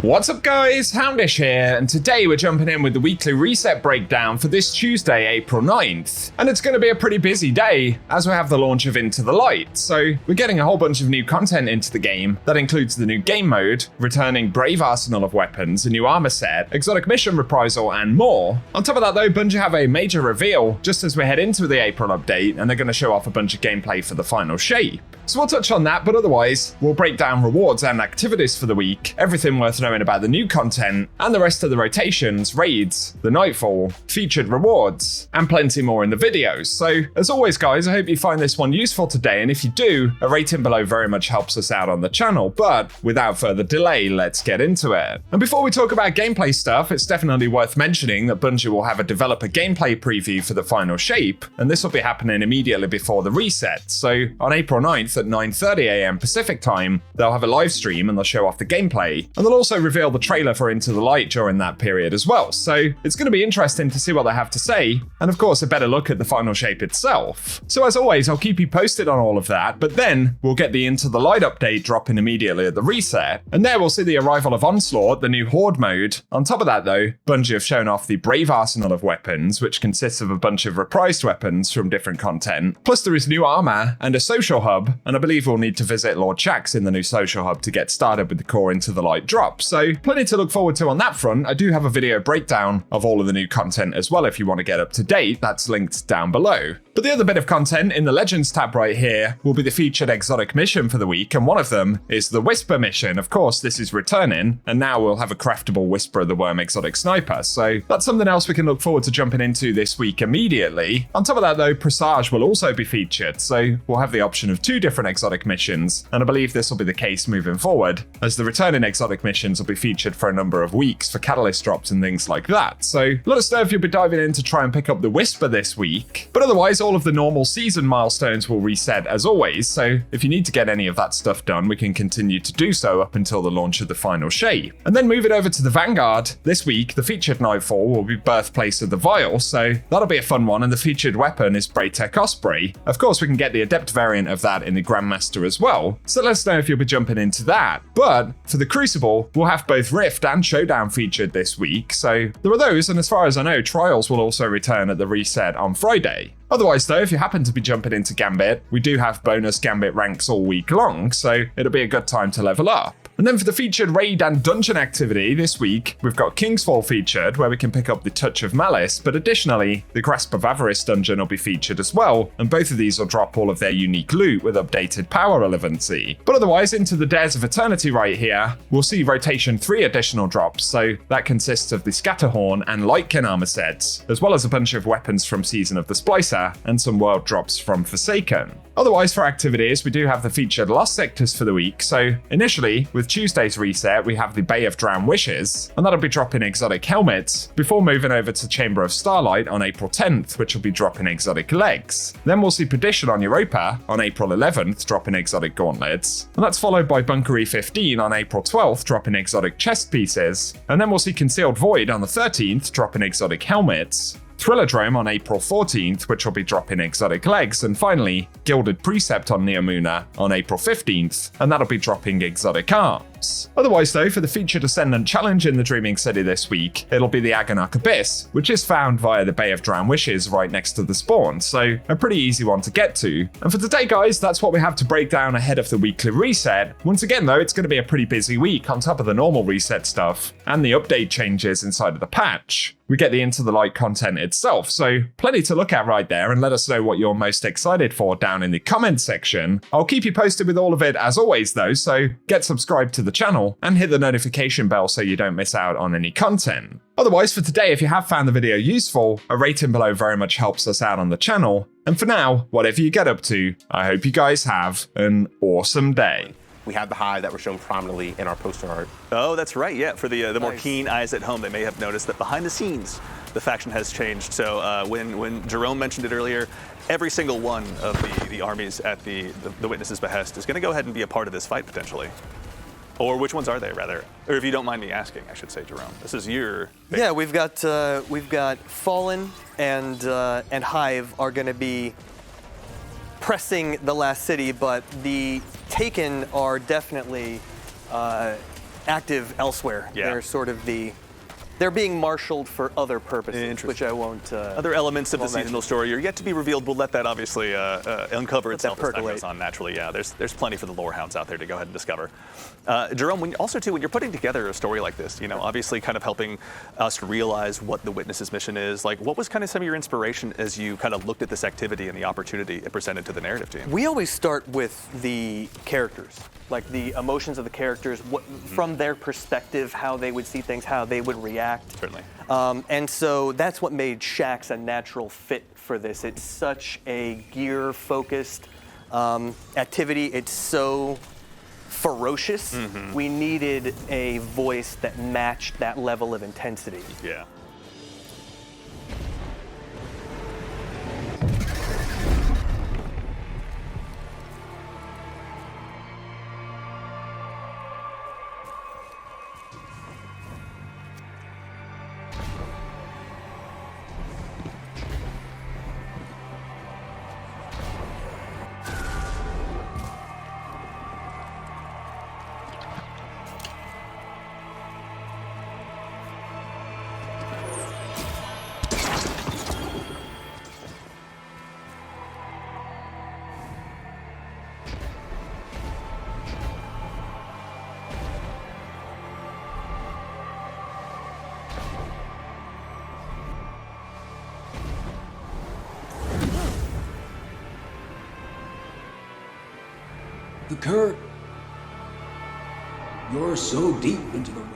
What's up guys, Houndish here, and today we're jumping in with the weekly reset breakdown for this Tuesday, April 9th. And it's going to be a pretty busy day, as we have the launch of Into the Light, so we're getting a whole bunch of new content into the game. That includes the new game mode, returning Brave Arsenal of Weapons, a new armor set, exotic mission reprisal, and more. On top of that though, Bungie have a major reveal just as we head into the April update, and they're going to show off a bunch of gameplay for the final shape. So we'll touch on that, but otherwise, we'll break down rewards and activities for the week, everything worth knowing about the new content, and the rest of the rotations, raids, the Nightfall, featured rewards, and plenty more in the videos. So, as always guys, I hope you find this one useful today, and if you do, a rating below very much helps us out on the channel, but without further delay, let's get into it. And before we talk about gameplay stuff, it's definitely worth mentioning that Bungie will have a developer gameplay preview for the final shape, and this will be happening immediately before the reset. So, on April 9th at 9:30 AM Pacific time, they'll have a live stream and they'll show off the gameplay, and they'll also reveal the trailer for Into the Light during that period as well. So it's going to be interesting to see what they have to say, and of course a better look at the final shape itself. So as always, I'll keep you posted on all of that, but then we'll get the Into the Light update dropping immediately at the reset, and there we'll see the arrival of Onslaught, the new Horde mode. On top of that though, Bungie have shown off the Brave Arsenal of Weapons, which consists of a bunch of reprised weapons from different content, plus there is new armor and a social hub, and I believe we'll need to visit Lord Shaxx in the new social hub to get started with the core Into the Light drop. So plenty to look forward to on that front. I do have a video breakdown of all of the new content as well if you want to get up to date. That's linked down below. But the other bit of content in the Legends tab right here will be the featured exotic mission for the week, and one of them is the Whisper mission. Of course, this is returning, and now we'll have a craftable Whisper of the Worm exotic sniper, so that's something else we can look forward to jumping into this week immediately. On top of that though, Presage will also be featured, so we'll have the option of 2 different exotic missions, and I believe this will be the case moving forward, as the returning exotic missions will be featured for a number of weeks for catalyst drops and things like that. So let us know if you'll be diving in to try and pick up the Whisper this week. But otherwise, all of the normal season milestones will reset as always, so if you need to get any of that stuff done, we can continue to do so up until the launch of the final shape. And then moving over to the Vanguard, this week the featured Nightfall will be Birthplace of the Vile, so that'll be a fun one, and the featured weapon is Braytech Osprey. Of course, we can get the Adept variant of that in the Grandmaster as well, so let us know if you'll be jumping into that. But for the Crucible, we'll have both Rift and Showdown featured this week, so there are those, and as far as I know, Trials will also return at the reset on Friday. Otherwise though, if you happen to be jumping into Gambit, we do have bonus Gambit ranks all week long, so it'll be a good time to level up. And then for the featured raid and dungeon activity this week, we've got Kingsfall featured, where we can pick up the Touch of Malice, but additionally, the Grasp of Avarice dungeon will be featured as well, and both of these will drop all of their unique loot with updated power relevancy. But otherwise, into the Dares of Eternity right here, we'll see Rotation 3 additional drops, so that consists of the Scatterhorn and Lightkin armor sets, as well as a bunch of weapons from Season of the Splicer, and some world drops from Forsaken. Otherwise, for activities, we do have the featured Lost Sectors for the week, so initially, with Tuesday's reset, we have the Bay of Drowned Wishes, and that'll be dropping exotic helmets, before moving over to Chamber of Starlight on April 10th, which will be dropping exotic legs. Then we'll see Perdition on Europa on April 11th, dropping exotic gauntlets, and that's followed by Bunker E15 on April 12th, dropping exotic chest pieces, and then we'll see Concealed Void on the 13th, dropping exotic helmets, Thrillerdrome on April 14th, which will be dropping exotic legs, and finally, Gilded Precept on Neomuna on April 15th, and that'll be dropping exotic arms. Otherwise though, for the featured Ascendant Challenge in the Dreaming City this week, it'll be the Agonarch Abyss, which is found via the Bay of Drowned Wishes right next to the spawn, so a pretty easy one to get to. And for today guys, that's what we have to break down ahead of the weekly reset. Once again though, it's going to be a pretty busy week on top of the normal reset stuff, and the update changes inside of the patch. We get the Into the Light content itself, so plenty to look at right there, and let us know what you're most excited for down in the comments section. I'll keep you posted with all of it as always though, so get subscribed to the channel and hit the notification bell so you don't miss out on any content. Otherwise, for today, if you have found the video useful, a rating below very much helps us out on the channel. And for now, whatever you get up to, I hope you guys have an awesome day. We have the hive that were shown prominently in our poster art. Oh, that's right, yeah. For the more keen eyes at home, they may have noticed that behind the scenes, the faction has changed. So when Jerome mentioned it earlier, every single one of the armies at the Witness's behest is going to go ahead and be a part of this fight, potentially. Or which ones are they, rather? Or if you don't mind me asking, I should say, Jerome. This is your... Yeah, we've got Fallen and Hive are going to be pressing the last city, but the Taken are definitely active elsewhere. Yeah. They're sort of they're being marshaled for other purposes, Interesting. which I won't. Other elements of the won't mention. seasonal story are yet to be revealed. We'll let that obviously uncover itself as time percolate. goes on naturally. Yeah, there's plenty for the lore hounds out there to go ahead and discover. Jerome, when you're putting together a story like this, obviously kind of helping us realize what the Witness's mission is, like what was kind of some of your inspiration as you kind of looked at this activity and the opportunity it presented to the narrative team? We always start with the characters, like the emotions of the characters, from their perspective, how they would see things, how they would react. Certainly. And so that's what made Shaxx a natural fit for this. It's such a gear-focused activity. It's so ferocious. We needed a voice that matched that level of intensity. Yeah. The current. You're so deep into the web.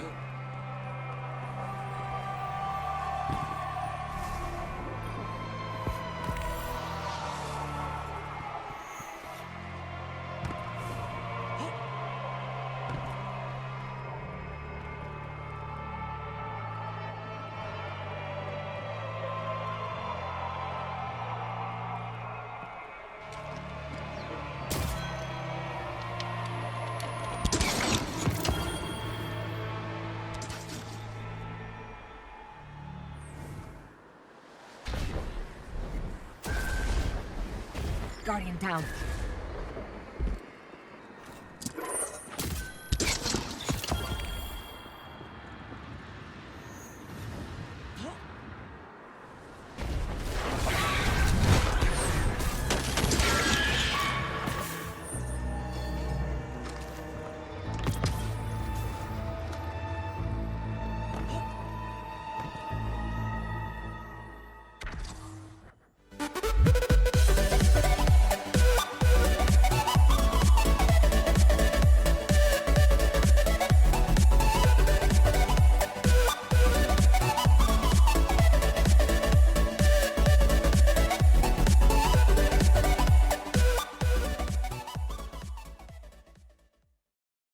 Guardian down.